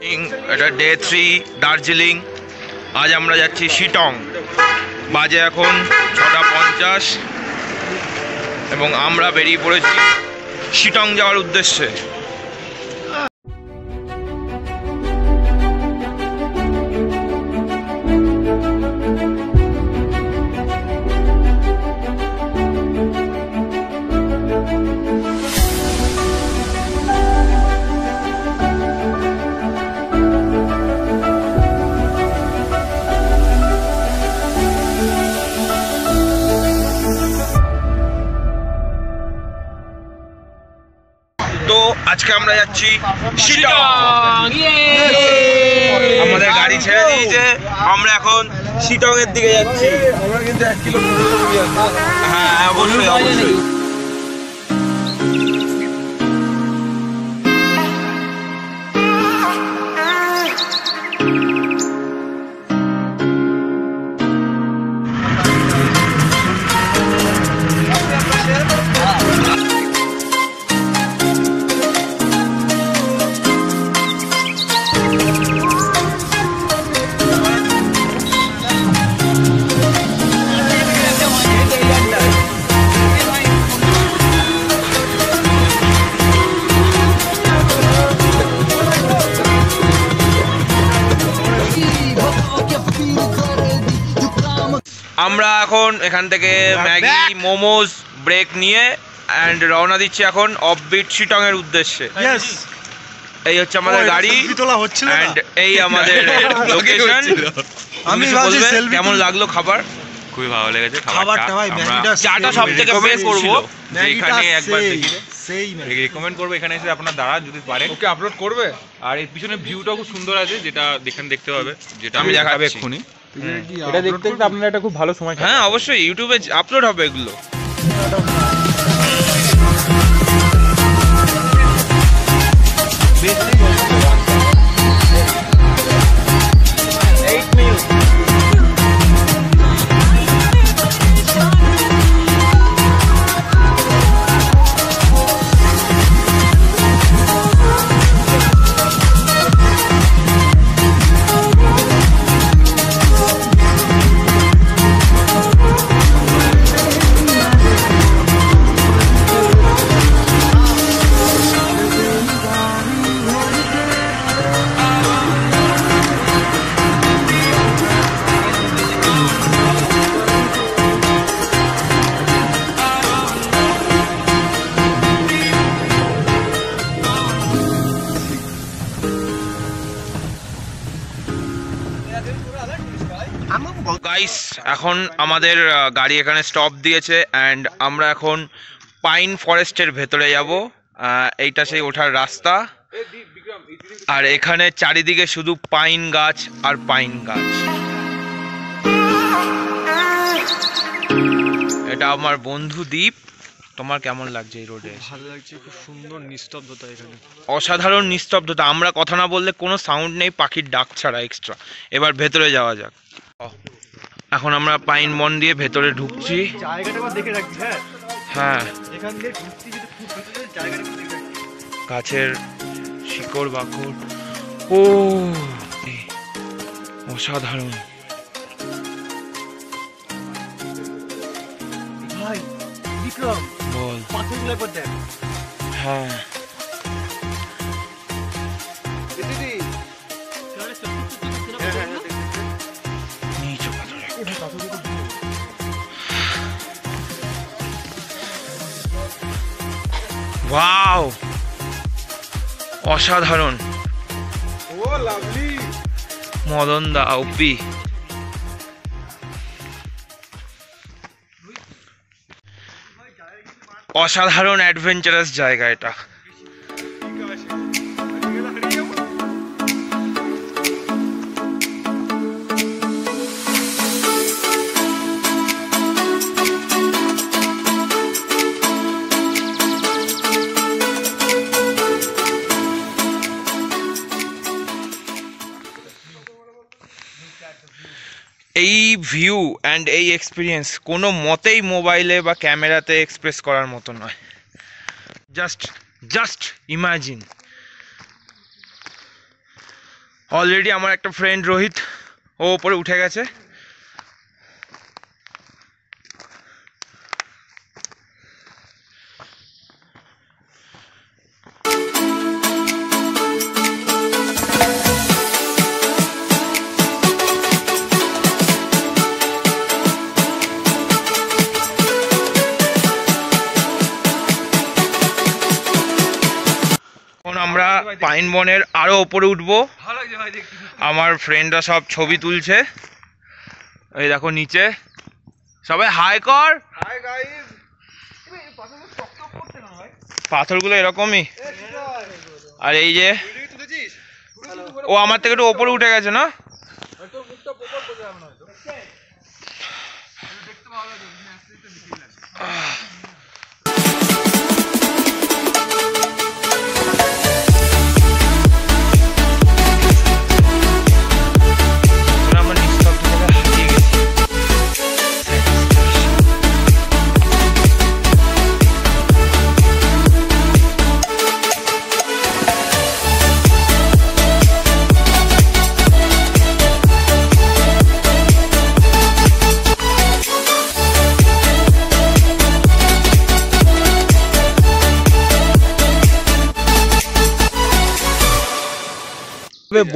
এটা ডে 3 দার্জিলিং। আজ আমরা যাচ্ছি শিটং। বাজে এখন 6:50 এবং আমরা বেরিয়ে পড়েছি শিটং যাওয়ার উদ্দেশ্যে। তো আজকে আমরা যাচ্ছি শিটং। আমাদের গাড়ি ছেড়ে দিয়েছে, আমরা এখন শিটং এর দিকে যাচ্ছি। আমরা কিন্তু 1 কিলোমিটার। হ্যাঁ অবশ্যই অবশ্যই। আমরা এখন এখান থেকে ম্যাগি মোমোজ ব্রেক নিয়ে এন্ড রওনা দিচ্ছি এখন অফবিট শিটং এর উদ্দেশ্যে। এই হচ্ছে আমাদের গাড়ি এন্ড এই আমাদের লোকেশন। আমি ভাবছি কেমন লাগলো খাবার? খুবই ভালো লেগেছে খাবারটা। ভাই ম্যাগিটা চাটা সবথেকে বেস্ট করব। এখানে একবার দেখি সেই ম্যাগি রেকমেন্ড করব। এখানে এসে আপনারা দাঁড়া যদি পারে ওকে আপলোড করবে। আর এর পিছনে ভিউটাও খুব সুন্দর আছে, যেটা দেখতে হবে, যেটা আমি দেখাবো এক্ষুনি। এটা দেখতে দেখতে আপনারা একটা খুব ভালো সময়। হ্যাঁ অবশ্যই ইউটিউবে আপলোড হবে এগুলো। গাইস এখন আমাদের গাড়ি এখানে স্টপ দিয়েছে এন্ড আমরা এখন পাইন ফরেস্টের ভেতরে যাব। এইটা সেই ওঠার রাস্তা আর এখানে চারিদিকে শুধু পাইন গাছ আর পাইন গাছ। এটা আমার বন্ধু দীপ। তোমার কেমন লাগছে এই রোডে? ভালো লাগছে, খুব সুন্দর নিস্তব্ধতা এখানে, অসাধারণ নিস্তব্ধতা। আমরা কথা না বললে কোনো সাউন্ড নেই পাখির ডাক ছাড়া এক্সট্রা। এবার ভেতরে যাওয়া যাক। এখন আমরা পাইন বন দিয়ে ভেতরে ঢুকছি। জায়গাটা দেখে রাখছি। হ্যাঁ এখান দিয়ে ঢুকছি, যদি খুব ভেতরে জায়গাটা দেখে রাখছি। গাছের শিকড় বাকড় ও অসাধারণ। ভাই বিক্রম বল। পাথরগুলো একবার দেখ। হ্যাঁ দিদি নিচু পাথর। ওয়াও অসাধারণ। ও লাভলি মদন দা ওপি। অসাধারণ অ্যাডভেঞ্চারাস জায়গা এটা। এই ভিউ অ্যান্ড এই এক্সপিরিয়েন্স কোনো মতেই মোবাইলে বা ক্যামেরাতে এক্সপ্রেস করার মতো নয়। Just imagine. অলরেডি আমার একটা ফ্রেন্ড রোহিত ও ওপরে উঠে গেছে। আমরা পাইন বনের আরো উপরে উঠবো। আমার ফ্রেন্ডরা সব ছবি তুলছে, এই দেখো নিচে সবাই হাই কর। পাথরগুলো এরকমই, আর এই যে ও আমার থেকে একটু ওপরে উঠে গেছে না।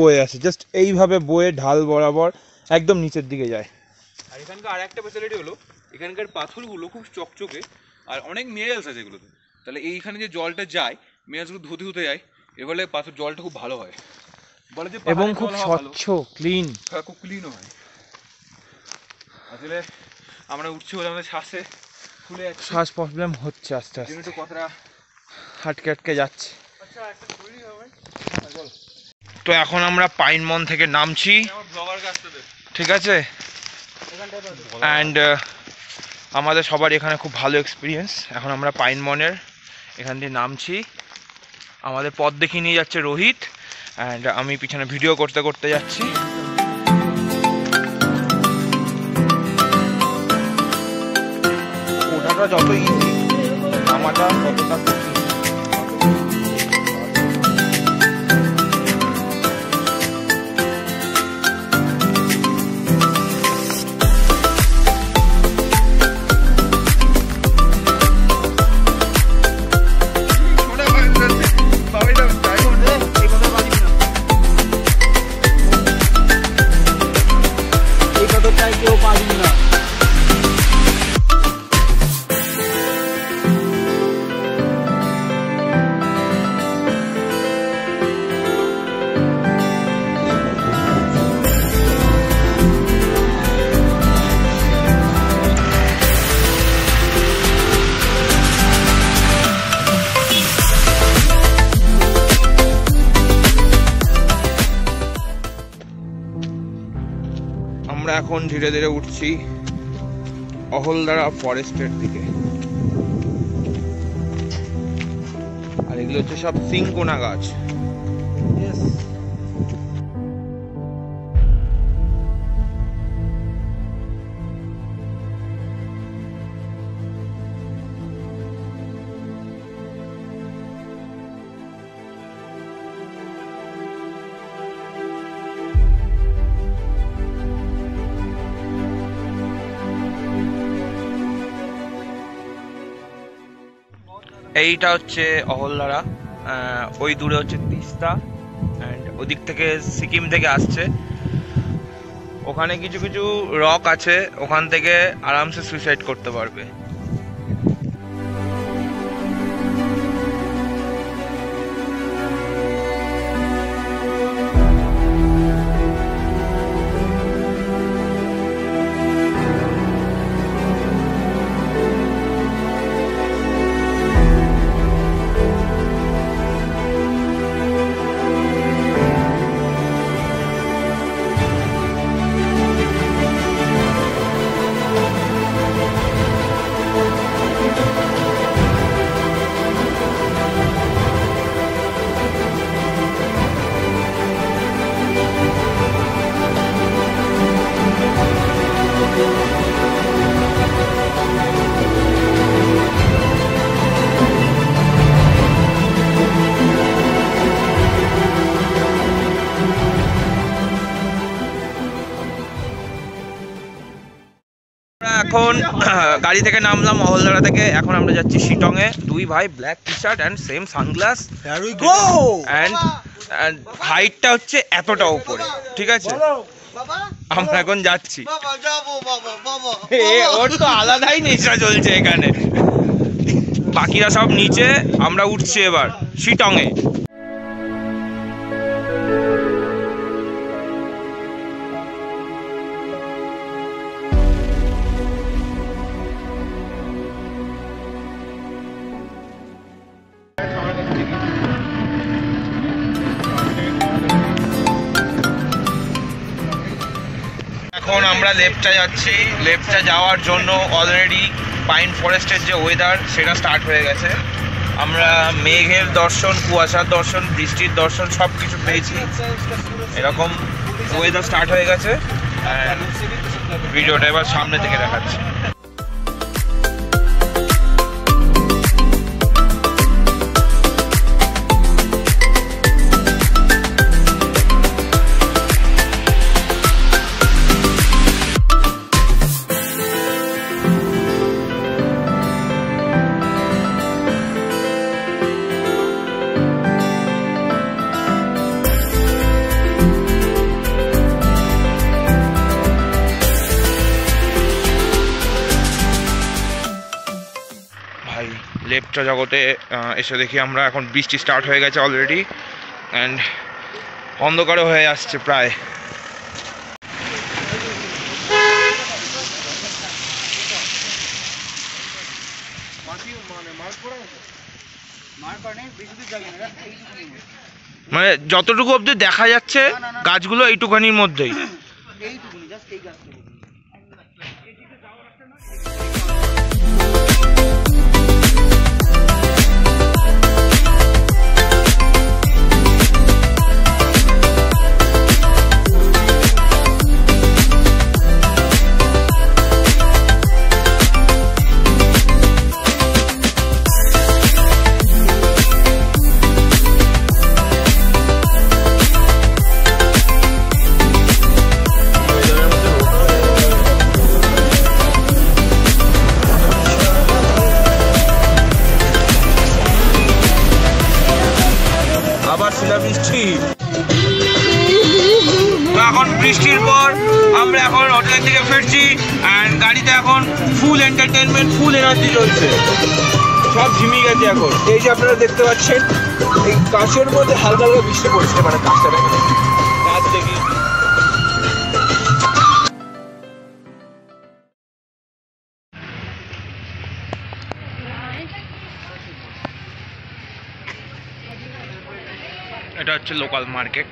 বয়ে আছে জাস্ট এইভাবে বয়ে ঢাল বরাবর একদম নিচের দিকে যায়। আর এখানকার আর একটা ফ্যাসিলিটি হলো এখানকার পাথরগুলো খুব চকচকে আর অনেক মিনারেলস আছে এগুলোতে। তাহলে এইখানে যে জলটা যায় মিনারেলসগুলো ধুতে ধুতে যায়, এর ফলে পাথর জলটা খুব ভালো হয় বলে যে, এবং খুব স্বচ্ছ ক্লিন, খুব ক্লিনও হয়। আসলে আমরা উঠছি বলে আমাদের শ্বাসে ফুলে যাচ্ছে, শ্বাস প্রবলেম হচ্ছে আস্তে আস্তে, একটু কথাটা আটকে আটকে যাচ্ছে। তো এখন আমরা পাইন বন থেকে নামছি, ঠিক আছে। অ্যান্ড আমাদের সবার এখানে খুব ভালো এক্সপিরিয়েন্স। এখন আমরা পাইন বনের এখান দিয়ে নামছি, আমাদের পথ দেখিয়ে নিয়ে যাচ্ছে রোহিত, অ্যান্ড আমি পিছনে ভিডিও করতে করতে যাচ্ছি। ওঠাটা যত ইজি নামাটা ততটা কঠিন। আমরা এখন ধীরে ধীরে উঠছি অহলদারা ফরেস্টের দিকে, আর এগুলো হচ্ছে সব সিংকোনা গাছ। এইটা হচ্ছে অহলদারা, ওই দূরে হচ্ছে তিস্তা, অ্যান্ড ওদিক থেকে সিকিম থেকে আসছে। ওখানে কিছু কিছু রক আছে, ওখান থেকে আরামসে সুইসাইড করতে পারবে। গাড়ি থেকে নামলাম মহলদারা থেকে, এখন আমরা যাচ্ছি শিটংয়ে। দুই ভাই black T shirt and same sunglass, and হাইটটা হচ্ছে এতটা উপরে, ঠিক আছে? আমরা এখন যাচ্ছি। ওর তো আলাদাই নেশা চলছে এখানে। বাকিরা সব নিচে, আমরা উঠছি এবার শিটংয়ে। এখন আমরা লেপচা যাচ্ছি। লেপচা যাওয়ার জন্য অলরেডি পাইন ফরেস্টের যে ওয়েদার সেটা স্টার্ট হয়ে গেছে। আমরা মেঘের দর্শন, কুয়াশার দর্শন, বৃষ্টির দর্শন সব কিছু পেয়েছি। এরকম ওয়েদার স্টার্ট হয়ে গেছে। ভিডিওটা এবার সামনে থেকে দেখাচ্ছি। লেপচা জগতে এসে দেখি আমরা এখন বৃষ্টি স্টার্ট হয়ে গেছে অলরেডি, অ্যান্ড অন্ধকারও হয়ে আসছে প্রায়। মানে যতটুকু অবধি দেখা যাচ্ছে গাছগুলো এইটুখানির মধ্যেই। বৃষ্টি, এখন বৃষ্টির পর আমরা এখন হোটেল থেকে ফিরছি, অ্যান্ড গাড়িতে এখন ফুল এন্টারটেনমেন্ট, ফুল এনার্জি চলছে, সব ঝিমিয়ে গেছে এখন। এই যে আপনারা দেখতে পাচ্ছেন এই কাশের মধ্যে হালকা হালকা বৃষ্টি পড়ছে, মানে কাশটা গাছ দেখি। এটা হচ্ছে লোকাল মার্কেট।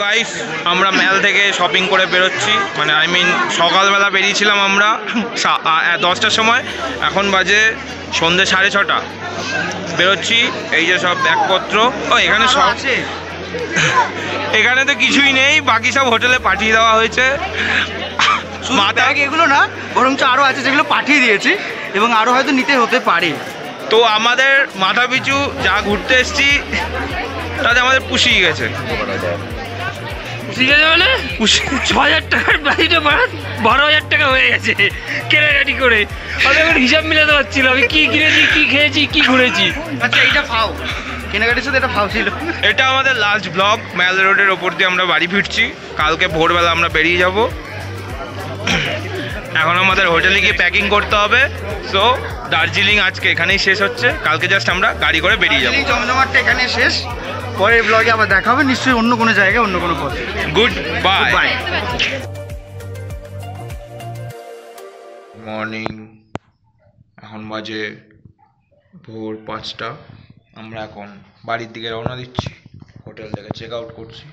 গাইস, আমরা ম্যাল থেকে শপিং করে বেরোচ্ছি, মানে আই মিন সকালবেলা বেরিয়েছিলাম আমরা 10টার সময়, এখন বাজে সন্ধ্যে 6:30 বেরোচ্ছি। এই যে সব ব্যাগপত্র, ও এখানে সব আছে, এখানে তো কিছুই নেই, বাকি সব হোটেলে পাঠিয়ে দেওয়া হয়েছে। ব্যাগ এগুলো না, বরঞ্চ আরও আছে যেগুলো পাঠিয়ে দিয়েছি, এবং আরও হয়তো নিতে হতে পারে। তো আমাদের মাথা পিছু যা ঘুরতে এসছি তাতে আমাদের পুষিয়ে গেছে। ঠিক আছে, মানে 6,000 টাকার বাড়িটা 12,000 টাকা হয়ে গেছে কেনাকাটি করে। আমি এখন হিসাব মিলাতে পারছিল আমি কি কিনেছি, কি খেয়েছি, কি ঘুরেছি। আচ্ছা, এইটা ফাও, কেনাকাটির সাথে এটা ফাও ছিল। এটা আমাদের লাস্ট ব্লগ। ম্যাল রোডের ওপর দিয়ে আমরা বাড়ি ফিরছি, কালকে ভোরবেলা আমরা বেরিয়ে যাব। এখন আমাদের হোটেলে গিয়ে প্যাকিং করতে হবে। সো দার্জিলিং আজকে এখানেই শেষ হচ্ছে, কালকে জাস্ট আমরা গাড়ি করে বেরিয়ে যাবো। জমজমাটটা এখানে শেষ, পরের ব্লগে আবার দেখা হবে নিশ্চয়ই অন্য কোনো জায়গায়, অন্য কোনো পথে। Good bye. বাই। মর্নিং, এখন বাজে ভোর 5টা। আমরা এখন বাড়ির দিকে রওনা দিচ্ছি, হোটেল থেকে চেক আউট করছি।